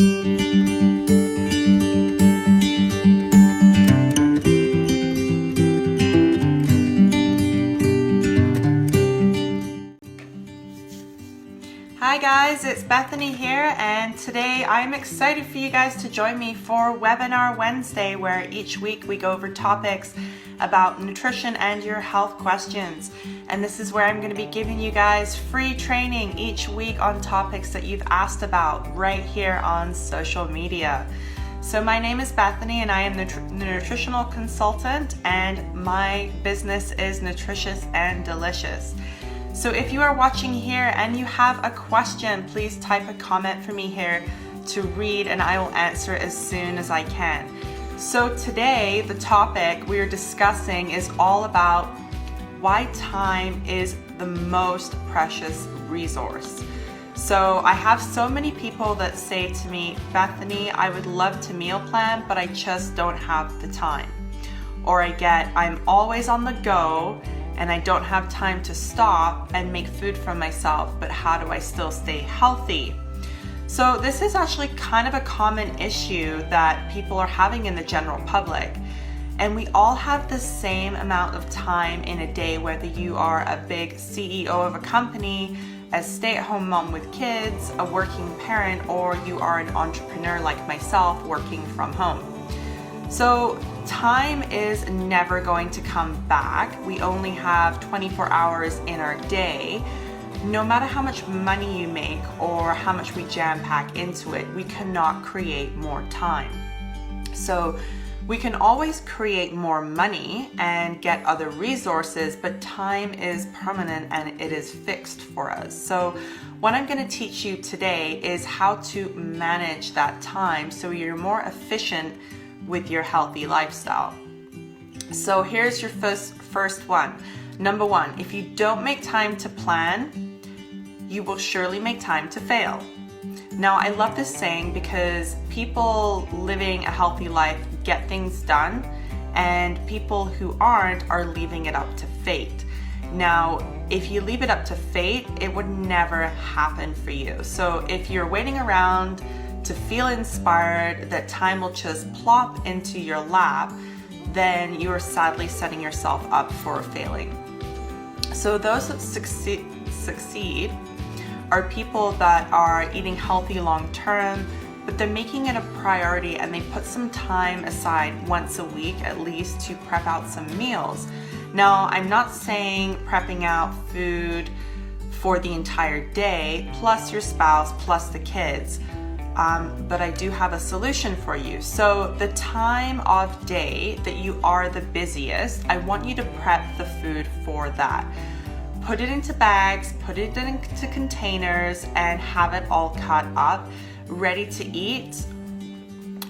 Hi guys, it's Bethany here, and today I'm excited for you guys to join me for Webinar Wednesday, where each week we go over topics about nutrition and your health questions. And this is where I'm going to be giving you guys free training each week on topics that you've asked about right here on social media. So my name is Bethany and I am the nutritional consultant, and my business is Nutritious and Delicious. So if you are watching here and you have a question, please type a comment for me here to read, and I will answer as soon as I can. So today, the topic we are discussing is all about why time is the most precious resource. So I have so many people that say to me, Bethany, I would love to meal plan, but I just don't have the time. Or I get, I'm always on the go, and I don't have time to stop and make food for myself, but how do I still stay healthy? So this is actually kind of a common issue that people are having in the general public. And we all have the same amount of time in a day, whether you are a big CEO of a company, a stay-at-home mom with kids, a working parent, or you are an entrepreneur like myself working from home. So time is never going to come back. We only have 24 hours in our day. No matter how much money you make or how much we jam pack into it, we cannot create more time. So we can always create more money and get other resources, but time is permanent and it is fixed for us. So what I'm going to teach you today is how to manage that time so you're more efficient with your healthy lifestyle. So here's your first one. Number one, if you don't make time to plan, you will surely make time to fail. Now, I love this saying because people living a healthy life get things done, and people who aren't are leaving it up to fate. Now, if you leave it up to fate, it would never happen for you. So if you're waiting around to feel inspired that time will just plop into your lap, then you are sadly setting yourself up for failing. So those that succeed are people that are eating healthy long term, but they're making it a priority and they put some time aside once a week at least to prep out some meals. Now, I'm not saying prepping out food for the entire day, plus your spouse, plus the kids. But I do have a solution for you. So the time of day that you are the busiest, I want you to prep the food for that. Put it into bags, put it into containers, and have it all cut up, ready to eat,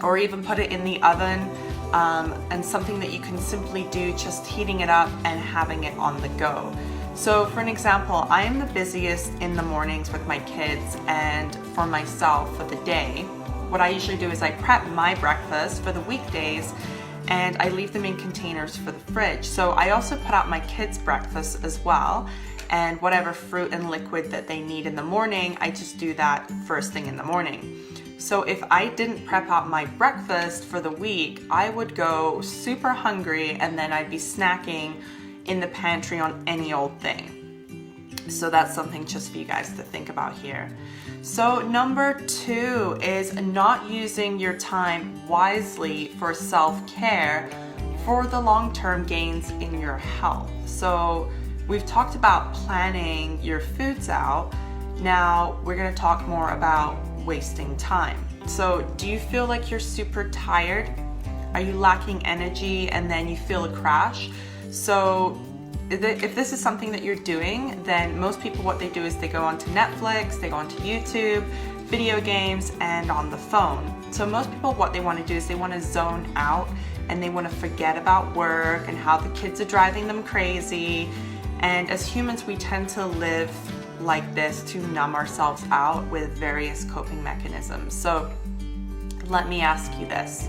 or even put it in the oven, and something that you can simply do, just heating it up and having it on the go. So for an example, I am the busiest in the mornings with my kids and for myself for the day. What I usually do is I prep my breakfast for the weekdays and I leave them in containers for the fridge. So I also put out my kids' breakfast as well, and whatever fruit and liquid that they need in the morning, I just do that first thing in the morning. So if I didn't prep out my breakfast for the week, I would go super hungry and then I'd be snacking in the pantry on any old thing. So that's something just for you guys to think about here. So number two is not using your time wisely for self-care for the long-term gains in your health. So we've talked about planning your foods out. Now we're going to talk more about wasting time. So do you feel like you're super tired? Are you lacking energy and then you feel a crash? So if this is something that you're doing, then most people, what they do is they go onto Netflix, they go onto YouTube, video games, and on the phone. So most people, what they want to do is they want to zone out and they want to forget about work and how the kids are driving them crazy. And as humans, we tend to live like this to numb ourselves out with various coping mechanisms. So let me ask you this.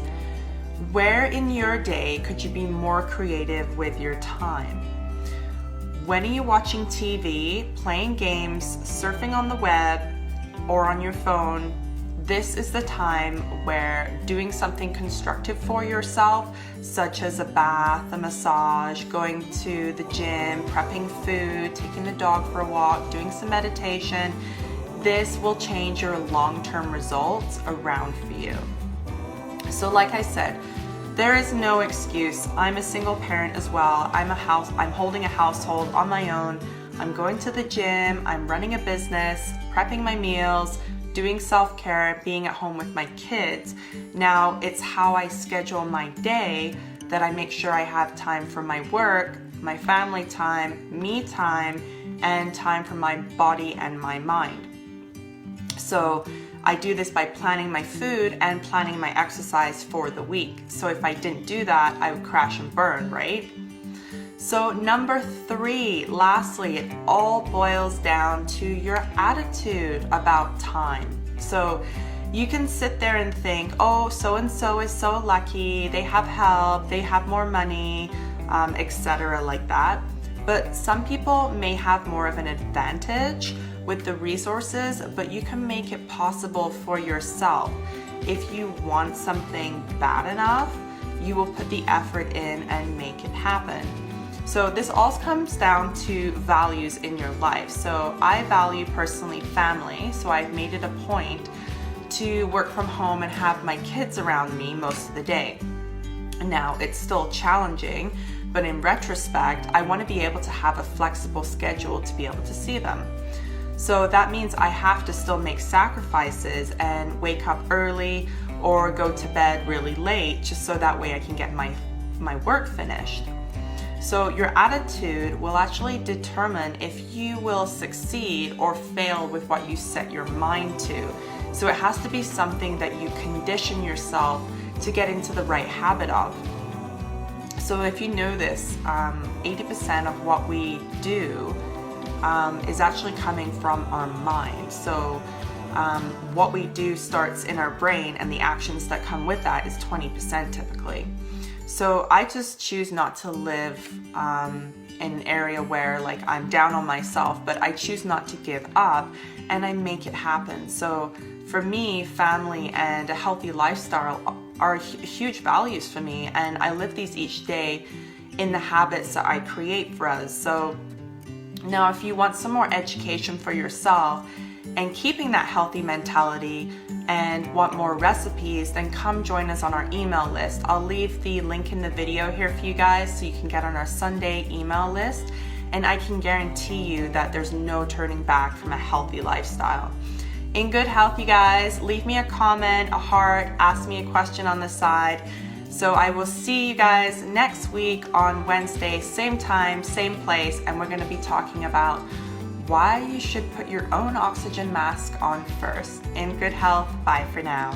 Where in your day could you be more creative with your time? When are you watching TV, playing games, surfing on the web, or on your phone? this is the time where doing something constructive for yourself, such as a bath, a massage, going to the gym, prepping food, taking the dog for a walk, doing some meditation, this will change your long-term results around for you. So like I said, there is no excuse. I'm a single parent as well. I'm holding a household on my own. I'm going to the gym, I'm running a business, prepping my meals, doing self-care, being at home with my kids. Now it's how I schedule my day that I make sure I have time for my work, my family time, me time, and time for my body and my mind. So I do this by planning my food and planning my exercise for the week. So if I didn't do that, I would crash and burn, right? So number 3, lastly, it all boils down to your attitude about time. So you can sit there and think, oh, so-and-so is so lucky, they have help, they have more money, etc. like that. But some people may have more of an advantage with the resources, but you can make it possible for yourself. If you want something bad enough, you will put the effort in and make it happen. So this all comes down to values in your life. So I value personally family, so I've made it a point to work from home and have my kids around me most of the day. Now it's still challenging, but in retrospect, I want to be able to have a flexible schedule to be able to see them. So that means I have to still make sacrifices and wake up early or go to bed really late just so that way I can get my work finished. So your attitude will actually determine if you will succeed or fail with what you set your mind to. So it has to be something that you condition yourself to get into the right habit of. So if you know this, 80% of what we do is actually coming from our mind. So what we do starts in our brain, and the actions that come with that is 20% typically. So I just choose not to live in an area where like I'm down on myself, but I choose not to give up and I make it happen. So for me, family and a healthy lifestyle are huge values for me, and I live these each day in the habits that I create for us. So now if you want some more education for yourself and keeping that healthy mentality and want more recipes, then come join us on our email list. I'll leave the link in the video here for you guys so you can get on our Sunday email list, and I can guarantee you that there's no turning back from a healthy lifestyle. In good health, you guys, leave me a comment, a heart, ask me a question on the side. So I will see you guys next week on Wednesday, same time, same place, and we're going to be talking about why you should put your own oxygen mask on first. In good health, bye for now.